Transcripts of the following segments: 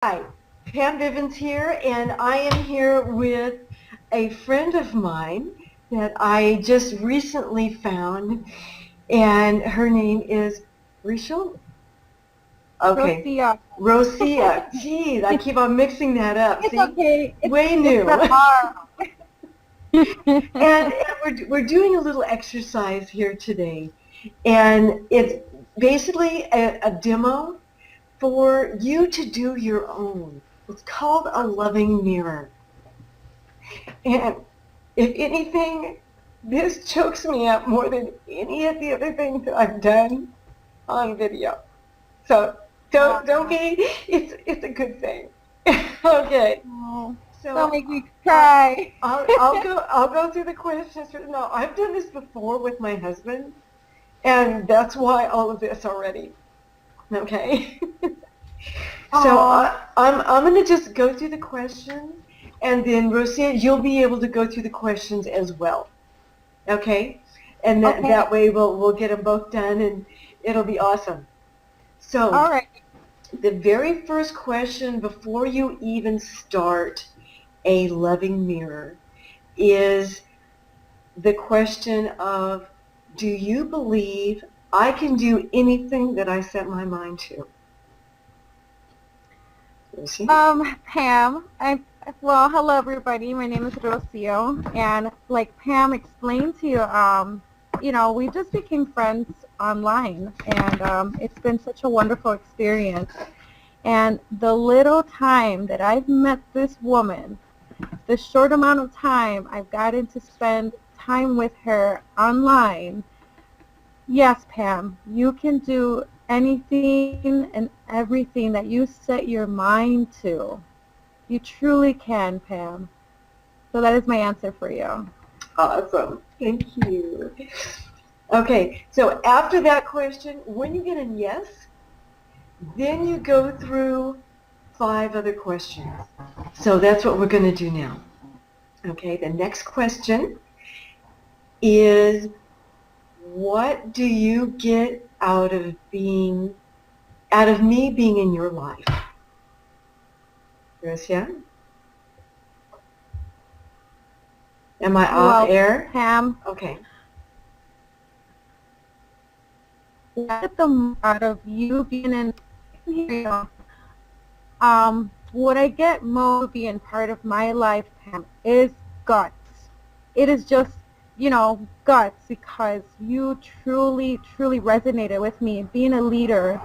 Hi, Pam Bivans here, and I am here with a friend of mine that I just recently found, and her name is Rocio. Okay, Rocio. Rocia. Geez, I keep on mixing that up. It's See, okay. way It's new. the R. And we're doing a little exercise here today, and it's basically a demo for you to do your own. It's called a loving mirror. And if anything, this chokes me up more than any of the other things that I've done on video. So don't Oh, be, it's a good thing. Okay. no. Don't So make me cry. I'll go through the questions. No, I've done this before with my husband, and that's why all of this already. Okay. So Oh, I'm going to just go through the questions, and then Rosia, you'll be able to go through the questions as well. Okay, and that okay. way we'll get them both done, and it'll be awesome. So All right. the very first question before you even start a loving mirror is the question of, do you believe I can do anything that I set my mind to? Rosie? Pam, hello everybody. My name is Rocio, and like Pam explained to you, we just became friends online, and it's been such a wonderful experience. And the little time that I've met this woman, the short amount of time I've gotten to spend time with her online, yes, Pam, you can do anything and everything that you set your mind to. You truly can, Pam. So that is my answer for you. Awesome. Thank you. Okay, so after that question, when you get a yes, then you go through 5 other questions. So that's what we're going to do now. Okay, the next question is, what do you get out of me being in your life? Gracia? Am I off Well, air? Pam, Okay. what I get the out of you being in here, what I get most being part of my life, Pam, is guts. It is just, guts because you truly, truly resonated with me. Being a leader,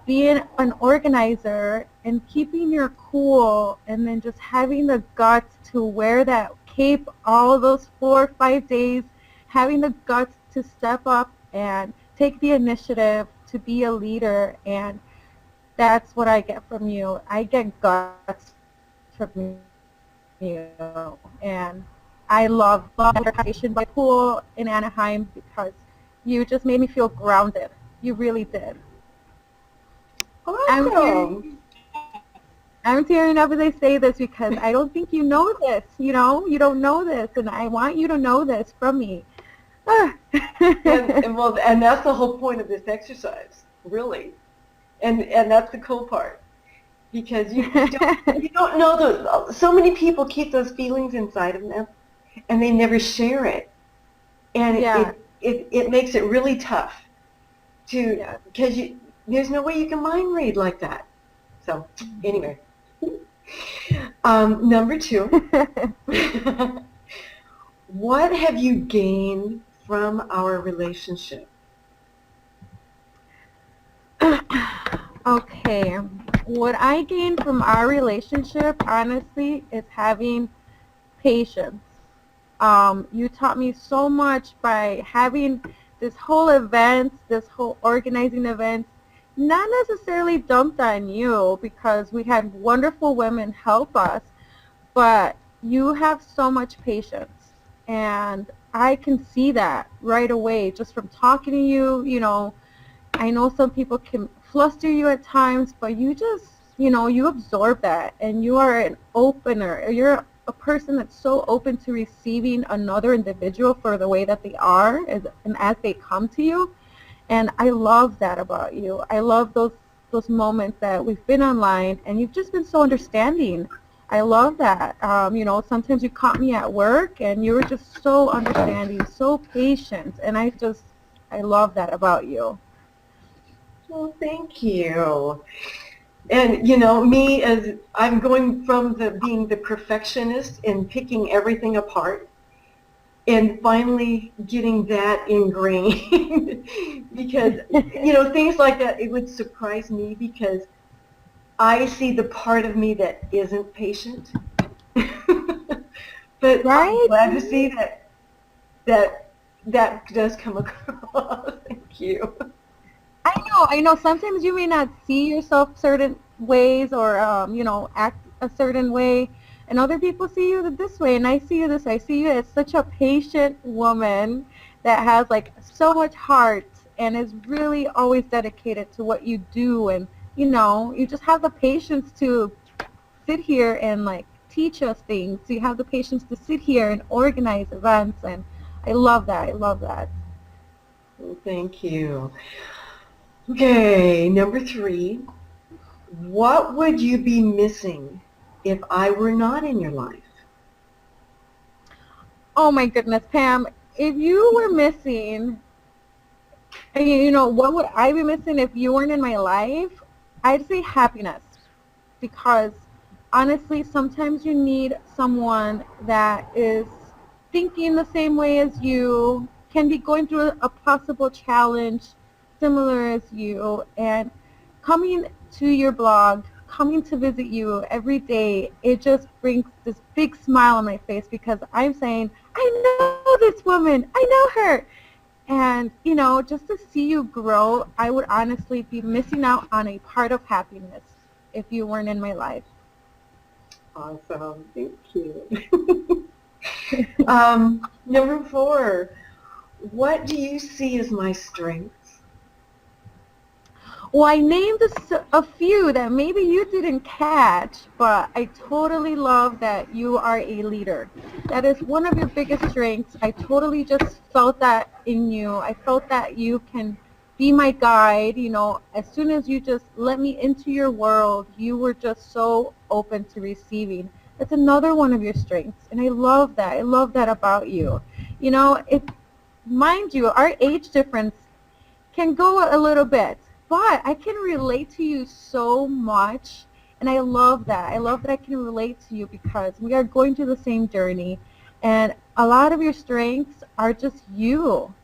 being an organizer, and keeping your cool, and then just having the guts to wear that cape all those 4 or 5 days, having the guts to step up and take the initiative to be a leader, and that's what I get from you. I get guts from you. And I love the conversation by the pool in Anaheim because you just made me feel grounded. You really did. I'm Awesome. tearing I'm tearing up as I say this because I don't think you know this, You don't know this, and I want you to know this from me. And that's the whole point of this exercise, really. And that's the cool part. Because you don't know so many people keep those feelings inside of them and they never share it. And Yeah, it makes it really tough yeah. because there's no way you can mind read like that. So anyway, number two, what have you gained from our relationship? Okay. What I gained from our relationship, honestly, is having patience. You taught me so much by having this whole organizing events, not necessarily dumped on you because we had wonderful women help us, but you have so much patience. And I can see that right away just from talking to you. I know some people can fluster you at times, but you just, you absorb that, and you are an opener. You're a person that's so open to receiving another individual for the way that they are and as they come to you. And I love that about you. I love those those moments that we've been online, and you've just been so understanding. I love that. Sometimes you caught me at work, and you were just so understanding, so patient, and I love that about you. Well, thank you. And me as I'm going from the being the perfectionist and picking everything apart and finally getting that ingrained because things like that, it would surprise me because I see the part of me that isn't patient. But I'm Right? glad to see that that does come across. Thank you. I know. Sometimes you may not see yourself certain ways or, act a certain way, and other people see you this way, and I see you this way. I see you as such a patient woman that has like so much heart and is really always dedicated to what you do, and you just have the patience to sit here and like teach us things. You have the patience to sit here and organize events, and I love that. I love that. Well, thank you. Okay, number 3. What would you be missing if I were not in your life? Oh my goodness, Pam, if you were missing, what would I be missing if you weren't in my life? I'd say happiness, because honestly, sometimes you need someone that is thinking the same way as you, can be going through a possible challenge similar as you, and coming to your blog, coming to visit you every day, it just brings this big smile on my face because I'm saying, I know this woman, I know her. And, just to see you grow, I would honestly be missing out on a part of happiness if you weren't in my life. Awesome. Thank you. Number 4. What do you see as my strengths? Well, I named a few that maybe you didn't catch, but I totally love that you are a leader. That is one of your biggest strengths. I totally just felt that in you. I felt that you can be my guide. As soon as you just let me into your world, you were just so open to receiving. That's another one of your strengths, and I love that. I love that about you. Mind you, our age difference can go a little bit, but I can relate to you so much, and I love that. I love that I can relate to you because we are going through the same journey, and a lot of your strengths are just you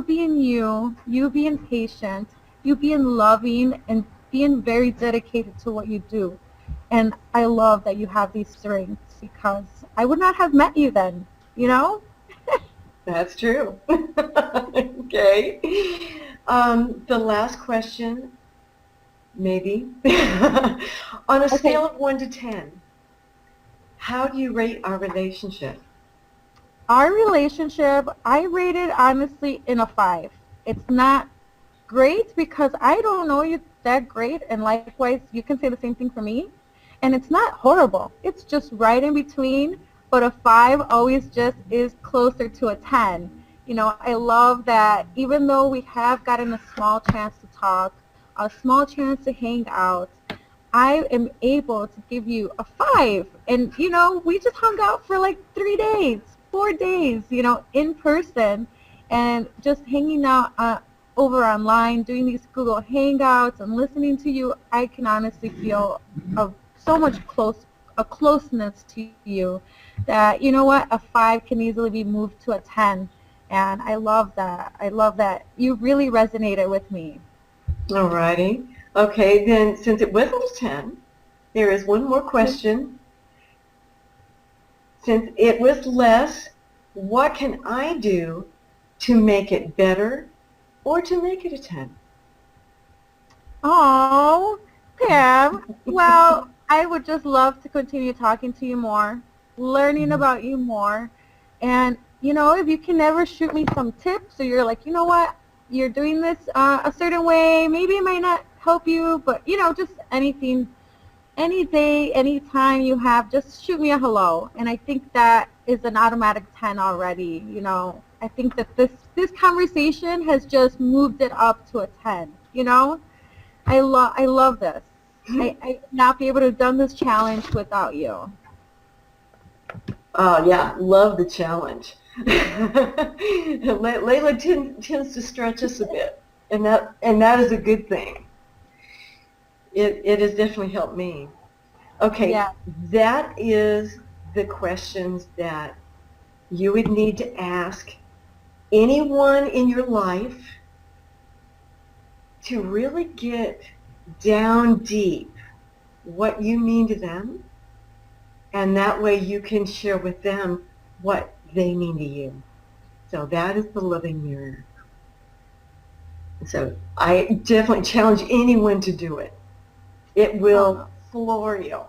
being patient, you being loving, and being very dedicated to what you do. And I love that you have these strengths because I would not have met you then, you know? That's true. Okay. The last question, maybe. On a Okay. scale of 1 to 10, how do you rate our relationship? Our relationship, I rate it honestly in a 5. It's not great because I don't know you that great, and likewise, you can say the same thing for me. And it's not horrible. It's just right in between, but a 5 always just is closer to a 10. I love that even though we have gotten a small chance to talk, a small chance to hang out, I am able to give you a 5. And, we just hung out for like 3 days, 4 days, in person, and just hanging out over online, doing these Google Hangouts and listening to you. I can honestly feel so much a closeness to you that, a 5 can easily be moved to a 10. And I love that. I love that. You really resonated with me. All righty. Okay, then since it wasn't a 10, there is one more question. Since it was less, what can I do to make it better or to make it a 10? Oh, Pam. Well, I would just love to continue talking to you more, learning about you more. And, if you can ever shoot me some tips or you're like, you know what, you're doing this a certain way, maybe it might not help you, but, just anything, any day, any time you have, just shoot me a hello. And I think that is an automatic 10 already. I think that this conversation has just moved it up to a 10, I love this. I would not be able to have done this challenge without you. Oh, yeah, love the challenge. Layla tends to stretch us a bit, and that is a good thing. It has definitely helped me. Okay, Yeah. that is the questions that you would need to ask anyone in your life to really get down deep what you mean to them, and that way you can share with them what they mean to you. So that is the loving mirror. So I definitely challenge anyone to do it. It will Oh, floor you.